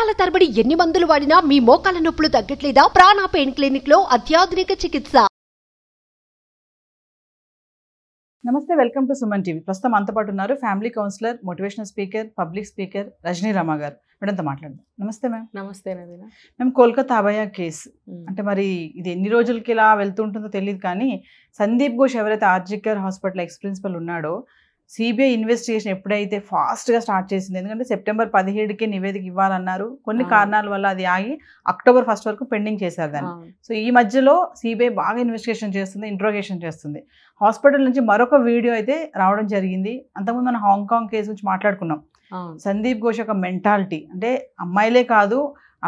సంవత్సరాల తరబడి ఎన్ని మందులు వాడినా మీ మోకాల నొప్పులు తగ్గట్లేదా? ప్రాణ పెయిన్ క్లినిక్ లో అత్యాధునిక చికిత్స. నమస్తే, వెల్కమ్ టు సుమన్ టీవీ. ప్రస్తుతం మనతో పాటు ఉన్నారు family counsellor, motivational speaker, public speaker Rajani Rama గారు. మేడంతో మాట్లాడదాం. నమస్తే మ్యామ్. నమస్తే నవీన. మేము కోల్కతా అభయ కేసు అంటే మరి ఇది ఎన్ని రోజులకి ఇలా వెళ్తుంటుందో తెలియదు, కానీ సందీప్ ఘోష్ ఎవరైతే ఆర్జికర్ హాస్పిటల్ ఎక్స్ ప్రిన్సిపల్ ఉన్నాడో సిబిఐ ఇన్వెస్టిగేషన్ ఎప్పుడైతే ఫాస్ట్గా స్టార్ట్ చేసింది, ఎందుకంటే సెప్టెంబర్ 17కి నివేదిక ఇవ్వాలన్నారు. కొన్ని కారణాల వల్ల అది ఆగి అక్టోబర్ 1 వరకు పెండింగ్ చేశారు దాన్ని. సో ఈ మధ్యలో సిబిఐ బాగా ఇన్వెస్టిగేషన్ చేస్తుంది, ఇంట్రోగేషన్ చేస్తుంది. హాస్పిటల్ నుంచి మరొక వీడియో అయితే రావడం జరిగింది. అంతకుముందు మనం హాంకాంగ్ కేసు గురించి మాట్లాడుకున్నాం. సందీప్ ఘోష్ యొక్క మెంటాలిటీ అంటే అమ్మాయిలే కాదు,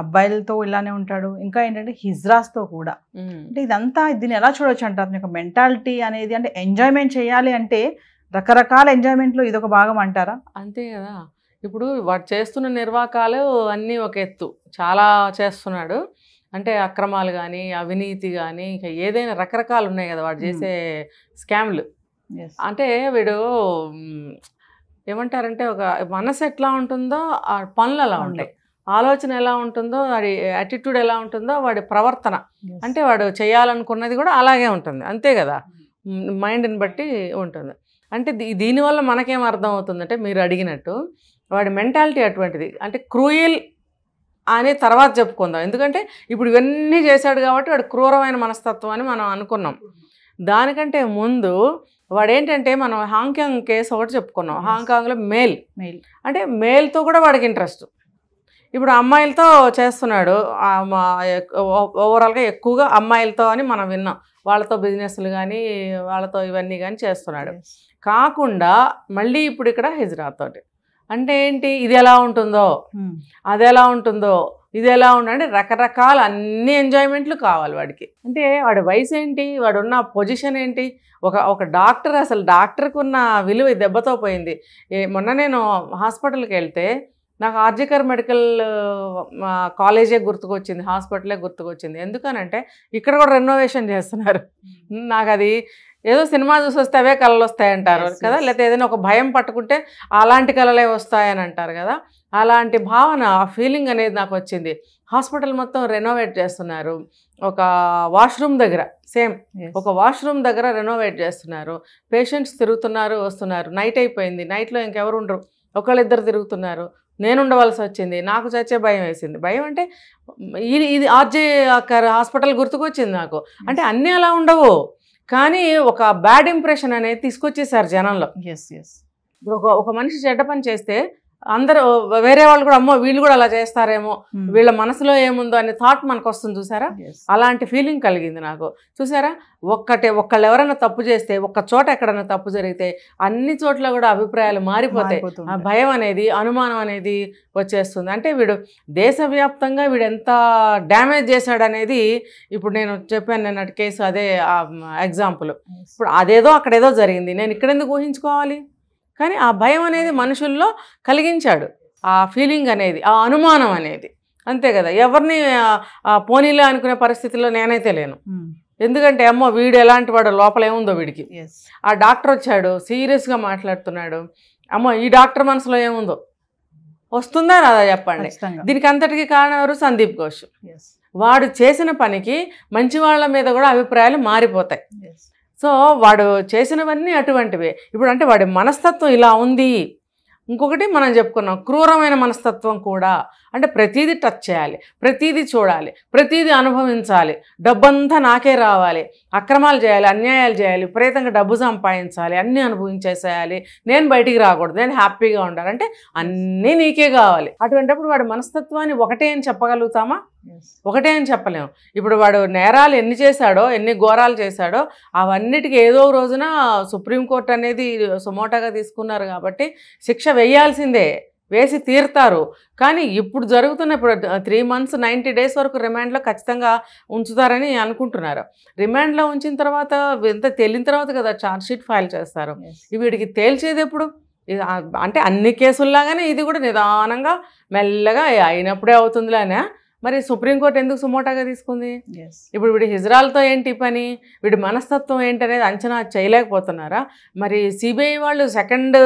అబ్బాయిలతో ఇలానే ఉంటాడు. ఇంకా ఏంటంటే హిజ్రాస్తో కూడా. అంటే ఇదంతా దీన్ని ఎలా చూడొచ్చు అంటారు? అతని యొక్క మెంటాలిటీ అనేది అంటే ఎంజాయ్మెంట్ చేయాలి అంటే రకరకాల ఎంజాయ్మెంట్లో ఇదొక భాగం అంటారా? అంతే కదా. ఇప్పుడు వాడు చేస్తున్న నిర్వాకాలు అన్నీ ఒక ఎత్తు, చాలా చేస్తున్నాడు. అంటే అక్రమాలు కానీ, అవినీతి కానీ, ఇంకా ఏదైనా రకరకాలు ఉన్నాయి కదా వాడు చేసే స్కామ్లు. అంటే వీడు ఏమంటారంటే ఒక మనసు ఎట్లా ఉంటుందో ఆ పనులు అలా ఉంటాయి, ఆలోచన ఎలా ఉంటుందో, వాడి యాటిట్యూడ్ ఎలా ఉంటుందో, వాడి ప్రవర్తన అంటే వాడు చేయాలనుకున్నది కూడా అలాగే ఉంటుంది. అంతే కదా, మైండ్ని బట్టి ఉంటుంది. అంటే దీనివల్ల మనకేం అర్థం అవుతుందంటే మీరు అడిగినట్టు వాడి మెంటాలిటీ అటువంటిది. అంటే క్రూయల్ అనే తర్వాత చెప్పుకుందాం, ఎందుకంటే ఇప్పుడు ఇవన్నీ చేశాడు కాబట్టి వాడు క్రూరమైన మనస్తత్వం అని మనం అనుకున్నాం. దానికంటే ముందు వాడేంటంటే మనం హాంకాంగ్ కేసు ఒకటి చెప్పుకున్నాం. హాంకాంగ్లో మేల్ అంటే మేల్తో కూడా వాడికి ఇంట్రెస్ట్. ఇప్పుడు అమ్మాయిలతో చేస్తున్నాడు, ఓవరాల్గా ఎక్కువగా అమ్మాయిలతో అని మనం విన్నాం. వాళ్ళతో బిజినెస్లు కానీ వాళ్ళతో ఇవన్నీ కానీ చేస్తున్నాడు. కాకుండా మళ్ళీ ఇప్పుడు ఇక్కడ హిజ్రాతోటి అంటే ఏంటి, ఇది ఎలా ఉంటుందో, అది ఎలా ఉంటుందో, ఇది ఎలా ఉండంటే రకరకాల అన్ని ఎంజాయ్మెంట్లు కావాలి వాడికి. అంటే వాడి వయసు ఏంటి, వాడు ఉన్న పొజిషన్ ఏంటి, ఒక డాక్టర్, అసలు డాక్టర్కి ఉన్న విలువ దెబ్బతో పోయింది. మొన్న నేను హాస్పిటల్కి వెళ్తే నాకు ఆర్జికర్ మెడికల్ కాలేజే గుర్తుకొచ్చింది, హాస్పిటలే గుర్తుకొచ్చింది. ఎందుకనంటే ఇక్కడ కూడా రెనోవేషన్ చేస్తున్నారు. నాకు అది ఏదో సినిమా చూసి వస్తే అవే కళలు వస్తాయంటారు కదా, లేకపోతే ఏదైనా ఒక భయం పట్టుకుంటే అలాంటి కళలే వస్తాయని అంటారు కదా, అలాంటి భావన, ఆ ఫీలింగ్ అనేది నాకు వచ్చింది. హాస్పిటల్ మొత్తం రెనోవేట్ చేస్తున్నారు. ఒక వాష్రూమ్ దగ్గర ఒక వాష్రూమ్ దగ్గర రెనోవేట్ చేస్తున్నారు. పేషెంట్స్ తిరుగుతున్నారు, వస్తున్నారు. నైట్ అయిపోయింది, నైట్లో ఇంకెవరు ఉండరు, ఒకళ్ళిద్దరు తిరుగుతున్నారు. నేను ఉండవలసి వచ్చింది. నాకు చచ్చే భయం వేసింది. భయం అంటే ఇది ఆర్జికర్ హాస్పిటల్ గుర్తుకొచ్చింది నాకు. అంటే అన్నీ అలా ఉండవు, కానీ ఒక బ్యాడ్ ఇంప్రెషన్ అనేది తీసుకొచ్చేసారు జనంలో. ఇప్పుడు ఒక మనిషి చెడ్డ పని చేస్తే అందరూ వేరే వాళ్ళు కూడా అమ్మో వీళ్ళు కూడా అలా చేస్తారేమో, వీళ్ళ మనసులో ఏముందో అనే థాట్ మనకు వస్తుంది చూసారా. అలాంటి ఫీలింగ్ కలిగింది నాకు. చూసారా, ఒక్కళ్ళు ఎవరైనా తప్పు చేస్తే, ఒక్క చోట ఎక్కడైనా తప్పు జరిగితే అన్ని చోట్ల కూడా అభిప్రాయాలు మారిపోతాయి. ఆ భయం అనేది, అనుమానం అనేది వచ్చేస్తుంది. అంటే వీడు దేశవ్యాప్తంగా వీడు ఎంత డ్యామేజ్ చేశాడనేది ఇప్పుడు నేను చెప్పాను నిన్నటి కేసు, అదే ఎగ్జాంపుల్. ఇప్పుడు అదేదో అక్కడేదో జరిగింది, నేను ఇక్కడెందుకు ఊహించుకోవాలి? కానీ ఆ భయం అనేది మనుషుల్లో కలిగించాడు, ఆ ఫీలింగ్ అనేది, ఆ అనుమానం అనేది. అంతే కదా, ఎవరిని పోనీలే అనుకునే పరిస్థితిలో నేనైతే లేను. ఎందుకంటే అమ్మో వీడు ఎలాంటి వాడు, లోపల ఏముందో వీడికి. ఆ డాక్టర్ వచ్చాడు, సీరియస్గా మాట్లాడుతున్నాడు. అమ్మో ఈ డాక్టర్ మనసులో ఏముందో వస్తుందా రాదా చెప్పండి. దీనికి అంతటికీ కారణం ఎవరు? సందీప్ ఘోష్. వాడు చేసిన పనికి మంచి వాళ్ళ మీద కూడా అభిప్రాయాలు మారిపోతాయి. సో వాడు చేసినవన్నీ అటువంటివే. ఇప్పుడు అంటే వాడి మనస్తత్వం ఇలా ఉంది. ఇంకొకటి మనం చెప్పుకున్నాం, క్రూరమైన మనస్తత్వం కూడా. అంటే ప్రతీదీ టచ్ చేయాలి, ప్రతీదీ చూడాలి, ప్రతీదీ అనుభవించాలి, డబ్బంతా నాకే రావాలి, అక్రమాలు చేయాలి, అన్యాయాలు చేయాలి, విపరీతంగా డబ్బు సంపాదించాలి, అన్నీ అనుభవించేసేయాలి, నేను బయటికి రాకూడదు, నేను హ్యాపీగా ఉండాలి, అంటే అన్నీ నీకే కావాలి. అటువంటిప్పుడు వాడి మనస్తత్వాన్ని ఒకటే అని చెప్పగలుగుతామా? ఒకటే అని చెప్పలేము. ఇప్పుడు వాడు నేరాలు ఎన్ని చేశాడో, ఎన్ని ఘోరాలు చేశాడో అవన్నిటికీ ఏదో రోజున సుప్రీంకోర్టు అనేది సుమోటాగా తీసుకున్నారు కాబట్టి శిక్ష వేయాల్సిందే, వేసి తీరుతారు. కానీ ఇప్పుడు జరుగుతున్న ఇప్పుడు 3 months 90 days వరకు రిమాండ్లో ఖచ్చితంగా ఉంచుతారని అనుకుంటున్నారు. రిమాండ్లో ఉంచిన తర్వాత ఎంత తేలిన తర్వాత కదా ఛార్జ్షీట్ ఫైల్ చేస్తారు. వీడికి తేల్చేది ఎప్పుడు? అంటే అన్ని కేసుల్లాగానే ఇది కూడా నిదానంగా మెల్లగా అయినప్పుడే అవుతుందిలానే మరి సుప్రీంకోర్టు ఎందుకు సుమోటాగా తీసుకుంది? Yes. ఇప్పుడు వీడి హిజ్రాలతో ఏంటి పని, వీడి మనస్తత్వం ఏంటనేది అంచనా చేయలేకపోతున్నారా? మరి సిబిఐ వాళ్ళు సెకండ్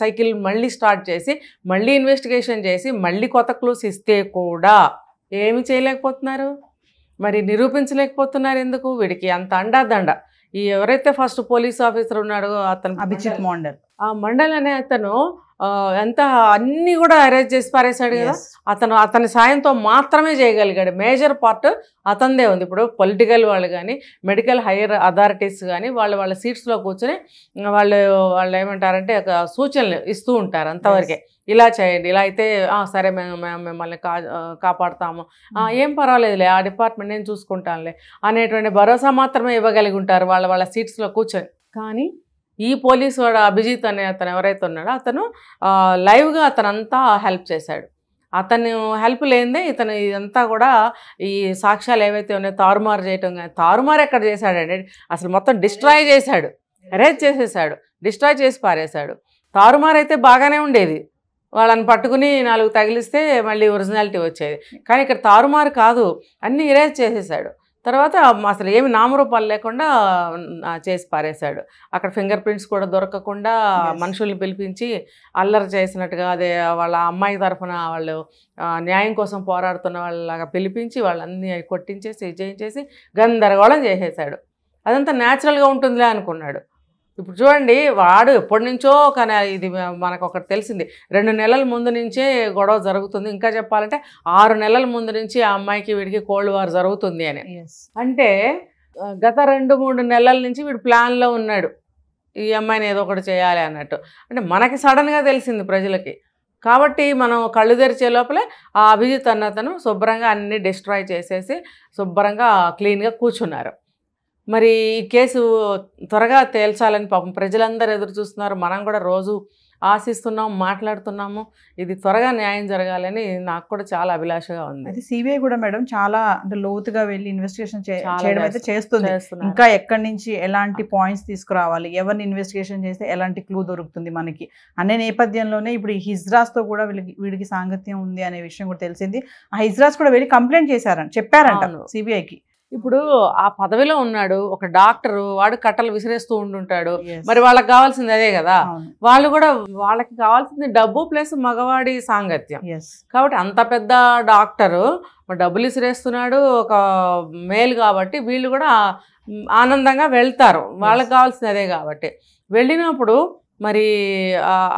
సైకిల్ మళ్ళీ స్టార్ట్ చేసి మళ్ళీ ఇన్వెస్టిగేషన్ చేసి మళ్ళీ కొత్త క్లూస్ ఇస్తే కూడా ఏమి చేయలేకపోతున్నారు, మరి నిరూపించలేకపోతున్నారు. ఎందుకు? వీడికి అంత అండాదండ. ఈ ఎవరైతే ఫస్ట్ పోలీస్ ఆఫీసర్ ఉన్నాడో అతను అభిజిత్ మండల్, ఆ మండల్ అనే అతను ఎంత అన్నీ కూడా అరేంజ్ చేసి పారేశాడు కదా. అతని సాయంతో మాత్రమే చేయగలిగాడు. మేజర్ పార్ట్ అతనిదే ఉంది. ఇప్పుడు పొలిటికల్ వాళ్ళు కానీ మెడికల్ హైయర్ అథారిటీస్ కానీ వాళ్ళ సీట్స్లో కూర్చొని వాళ్ళు ఏమంటారంటే సూచనలు ఇస్తూ ఉంటారు అంతవరకే. ఇలా చేయండి, ఇలా అయితే సరే మేము మిమ్మల్ని కాపాడుతాము, ఏం పర్వాలేదులే, ఆ డిపార్ట్మెంట్ నేను చూసుకుంటానులే అనేటువంటి భరోసా మాత్రమే ఇవ్వగలిగి ఉంటారు వాళ్ళ సీట్స్లో కూర్చొని. కానీ ఈ పోలీసు వాడు అభిజిత్ అనే అతను ఎవరైతే ఉన్నాడో అతను లైవ్గా అతనంతా హెల్ప్ చేశాడు. అతను హెల్ప్ లేనిదే ఇదంతా కూడా ఈ సాక్ష్యాలు ఏవైతే ఉన్నాయో తారుమారు చేయటం, కానీ తారుమారు ఎక్కడ చేశాడంటే అసలు మొత్తం డిస్ట్రాయ్ చేశాడు, అరేంజ్ చేసేసాడు, డిస్ట్రాయ్ చేసి పారేశాడు. తారుమారు అయితే బాగానే ఉండేది, వాళ్ళని పట్టుకుని 4 తగిలిస్తే మళ్ళీ ఒరిజినాలిటీ వచ్చేది. కానీ ఇక్కడ తారుమారు కాదు, అన్నీ ఇరేజ్ చేసేసాడు. తర్వాత అసలు ఏమి నామరూపాలు లేకుండా చేసి పారేశాడు. అక్కడ ఫింగర్ ప్రింట్స్ కూడా దొరకకుండా మనుషుల్ని పిలిపించి అల్లరి చేసినట్టుగా, అదే వాళ్ళ అమ్మాయి తరఫున వాళ్ళు న్యాయం కోసం పోరాడుతున్న వాళ్ళలాగా పిలిపించి వాళ్ళన్నీ కొట్టించేసి చేయించేసి గందరగోళం చేసేసాడు. అదంతా న్యాచురల్గా ఉంటుందిలే అనుకున్నాడు. ఇప్పుడు చూడండి, వాడు ఎప్పటి నుంచో కానీ ఇది మనకు ఒకటి తెలిసింది, 2 నెలల ముందు నుంచే గొడవ జరుగుతుంది. ఇంకా చెప్పాలంటే 6 నెలల ముందు నుంచి ఆ అమ్మాయికి వీడికి కోల్డ్ వార్ జరుగుతుంది అని. అంటే గత 2-3 నెలల నుంచి వీడు ప్లాన్లో ఉన్నాడు, ఈ అమ్మాయిని ఏదో ఒకటి చేయాలి అన్నట్టు. అంటే మనకి సడన్గా తెలిసింది ప్రజలకి. కాబట్టి మనం కళ్ళు తెరిచే లోపలే ఆ అభిజిత్ అన్నతను శుభ్రంగా అన్నీ డిస్ట్రాయ్ చేసేసి శుభ్రంగా క్లీన్గా కూర్చున్నారు. మరి ఈ కేసు త్వరగా తేల్చాలని పాపం ప్రజలందరూ ఎదురు చూస్తున్నారు. మనం కూడా రోజు ఆశిస్తున్నాం, మాట్లాడుతున్నాము. ఇది త్వరగా న్యాయం జరగాలని నాకు కూడా చాలా అభిలాషగా ఉంది. అయితే సిబిఐ కూడా మేడం చాలా అంటే లోతుగా వెళ్ళి ఇన్వెస్టిగేషన్ చేయడం అయితే చేస్తుంది. ఇంకా ఎక్కడి నుంచి ఎలాంటి పాయింట్స్ తీసుకురావాలి, ఎవరిని ఇన్వెస్టిగేషన్ చేస్తే ఎలాంటి క్లూ దొరుకుతుంది మనకి అనే నేపథ్యంలోనే ఇప్పుడు ఈ హిజ్రాస్తో కూడా వీడికి సాంగత్యం ఉంది అనే విషయం కూడా తెలిసింది. ఆ హిజ్రాస్ కూడా వెళ్ళి కంప్లైంట్ చెప్పారంట సిబిఐకి. ఇప్పుడు ఆ పదవిలో ఉన్నాడు ఒక డాక్టర్, వాడు కట్టలు విసిరేస్తూ ఉంటుంటాడు. మరి వాళ్ళకి కావాల్సింది అదే కదా. వాళ్ళు కూడా వాళ్ళకి కావాల్సింది డబ్బు ప్లస్ మగవాడి సాంగత్యం. కాబట్టి అంత పెద్ద డాక్టరు డబ్బులు విసిరేస్తున్నాడు, ఒక మేల్ కాబట్టి వీళ్ళు కూడా ఆనందంగా వెళ్తారు, వాళ్ళకి కావాల్సింది అదే కాబట్టి. వెళ్ళినప్పుడు మరి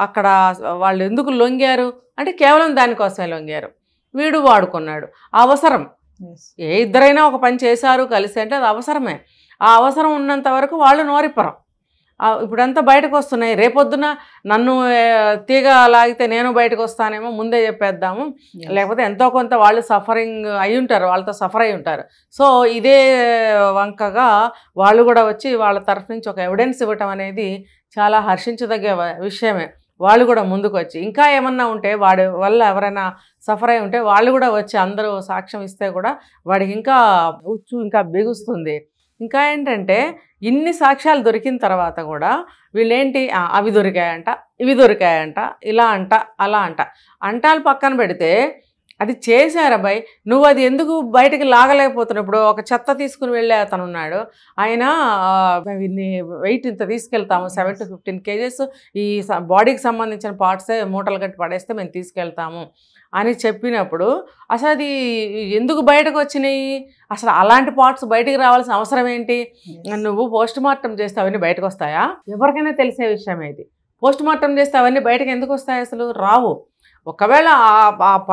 అక్కడ వాళ్ళు ఎందుకు లొంగారు అంటే కేవలం దానికోసమే లొంగారు. వీడు వాడుకున్నాడు. అవసరం, ఏ ఇద్దరైనా ఒక పని చేశారు కలిసి అంటే అది అవసరమే. ఆ అవసరం ఉన్నంత వరకు వాళ్ళు నోరిప్పరం. ఇప్పుడంతా బయటకు వస్తున్నాయి. రేపొద్దున నన్ను తీగ లాగితే నేను బయటకు వస్తానేమో ముందే చెప్పేద్దాము, లేకపోతే ఎంతో కొంత వాళ్ళు సఫరింగ్ అయి ఉంటారు, వాళ్ళతో సఫర్ అయి ఉంటారు. సో ఇదే వంకగా వాళ్ళు కూడా వచ్చి వాళ్ళ తరఫు నుంచి ఒక ఎవిడెన్స్ ఇవ్వటం అనేది చాలా హర్షించదగ్గ విషయమే. వాళ్ళు కూడా ముందుకు వచ్చి ఇంకా ఏమన్నా ఉంటే వాడి వల్ల ఎవరైనా సఫర్ అయి ఉంటే వాళ్ళు కూడా వచ్చి అందరూ సాక్ష్యం ఇస్తే కూడా వాడికి ఇంకా ఉచ్చు ఇంకా బిగుస్తుంది. ఇంకా ఏంటంటే ఇన్ని సాక్ష్యాలు దొరికిన తర్వాత కూడా వీళ్ళేంటి అవి దొరికాయంట, ఇవి దొరికాయంట, ఇలా అంట, అలా అంటాలు పక్కన పెడితే అది చేశారా భయ్, నువ్వు అది ఎందుకు బయటికి లాగలేకపోతున్నావు? ఇప్పుడు ఒక చెత్త తీసుకుని వెళ్ళే అతను ఉన్నాడు, ఆయన వెయిట్ ఇంత తీసుకెళ్తాము 7 to 15 kgs, ఈ బాడీకి సంబంధించిన పార్ట్సే మూటలు కట్టి పడేస్తే మేము తీసుకెళ్తాము అని చెప్పినప్పుడు అసలు అది ఎందుకు బయటకు వచ్చినాయి? అసలు అలాంటి పార్ట్స్ బయటికి రావాల్సిన అవసరం ఏంటి? నువ్వు పోస్ట్ మార్టం చేస్తే అవన్నీ బయటకు వస్తాయా? ఎవరికైనా తెలిసే విషయం ఇది. పోస్ట్ మార్టం చేస్తే అవన్నీ బయటకు ఎందుకు వస్తాయి? అసలు రావు. ఒకవేళ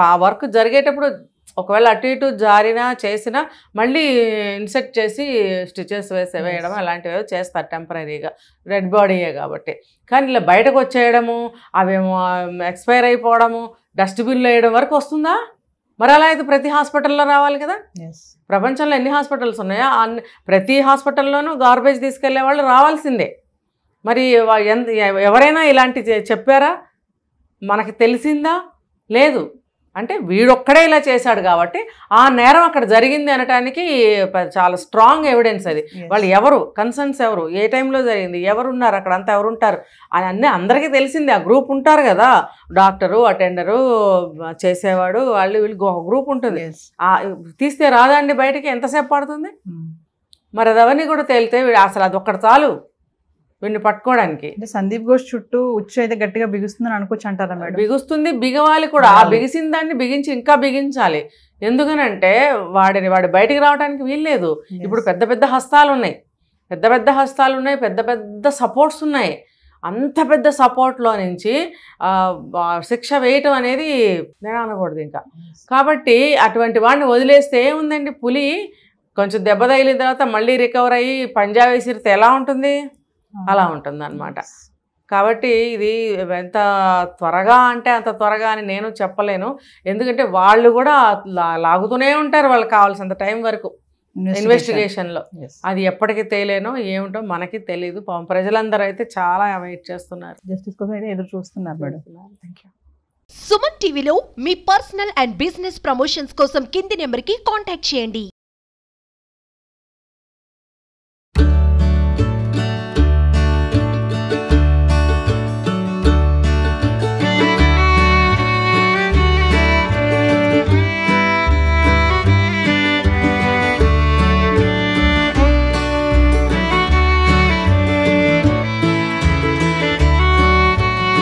ఆ వర్క్ జరిగేటప్పుడు ఒకవేళ అటు ఇటు జారినా చేసినా మళ్ళీ ఇన్సెక్ట్ చేసి స్టిచెస్ వేయడం అలాంటివి చేస్తారు టెంపరీగా, డెడ్ బాడీయే కాబట్టి. కానీ ఇలా బయటకు వచ్చేయడము, అవేమో ఎక్స్పైర్ అయిపోవడము, డస్ట్బిన్లో వేయడం వరకు వస్తుందా? మరి అలా అయితే ప్రతి హాస్పిటల్లో రావాలి కదా. ప్రపంచంలో ఎన్ని హాస్పిటల్స్ ఉన్నాయో ప్రతి హాస్పిటల్లోనూ గార్బేజ్ తీసుకెళ్లే వాళ్ళు రావాల్సిందే. మరి ఎవరైనా ఇలాంటి చెప్పారా? మనకి తెలిసిందా? లేదు. అంటే వీడొక్కడే ఇలా చేశాడు కాబట్టి ఆ నేరం అక్కడ జరిగింది అనటానికి చాలా స్ట్రాంగ్ ఎవిడెన్స్ అది. వాళ్ళు ఎవరు, కన్సర్న్స్ ఎవరు, ఏ టైంలో జరిగింది, ఎవరు ఉన్నారు అక్కడ, అంతా ఎవరు ఉంటారు అని అన్నీ అందరికీ తెలిసింది. ఆ గ్రూప్ ఉంటారు కదా, డాక్టరు, అటెండరు, చేసేవాడు, వాళ్ళు వీళ్ళు గ్రూప్ ఉంటుంది. తీస్తే రాదండి బయటికి, ఎంతసేపు పడుతుంది? మరి అవన్నీ కూడా తేలితే అసలు అది ఒక్కటి చాలు వీడిని పట్టుకోవడానికి. సందీప్ ఘోష్ చుట్టూ ఉచ్చు అయితే గట్టిగా బిగుస్తుందని అనుకోవచ్చు అంటారా మేడం? బిగుస్తుంది, బిగవాలి కూడా. ఆ బిగిసిన దాన్ని బిగించి ఇంకా బిగించాలి. ఎందుకనంటే వాడి బయటికి రావడానికి వీల్లేదు. ఇప్పుడు పెద్ద పెద్ద హస్తాలు ఉన్నాయి, పెద్ద పెద్ద సపోర్ట్స్ ఉన్నాయి. అంత పెద్ద సపోర్ట్లో నుంచి శిక్ష వేయటం అనేది నేను అనకూడదు ఇంకా. కాబట్టి అటువంటి వాడిని వదిలేస్తే ఏముందండి, పులి కొంచెం దెబ్బ తగిలిన తర్వాత మళ్ళీ రికవర్ అయ్యి పంజా విసిరితే ఎలా ఉంటుంది, అలా ఉంటుంది అన్నమాట. కాబట్టి ఇది ఎంత త్వరగా అంటే అంత త్వరగా అని నేను చెప్పలేను. ఎందుకంటే వాళ్ళు కూడా లాగుతూనే ఉంటారు వాళ్ళకి కావాల్సినంత టైం వరకు ఇన్వెస్టిగేషన్లో. అది ఎప్పటికీ తేలేనో ఏమిటో మనకి తెలియదు. ప్రజలందరూ అయితే చాలా వెయిట్ చేస్తున్నారు, జస్టిస్ కోసం అయితే ఎదురు చూస్తున్నారు మేడం. Thank you. సుమన్ టీవీలో మీ పర్సనల్ అండ్ బిజినెస్ ప్రమోషన్స్ కోసం కింది నెంబర్కి కాంటాక్ట్ చేయండి.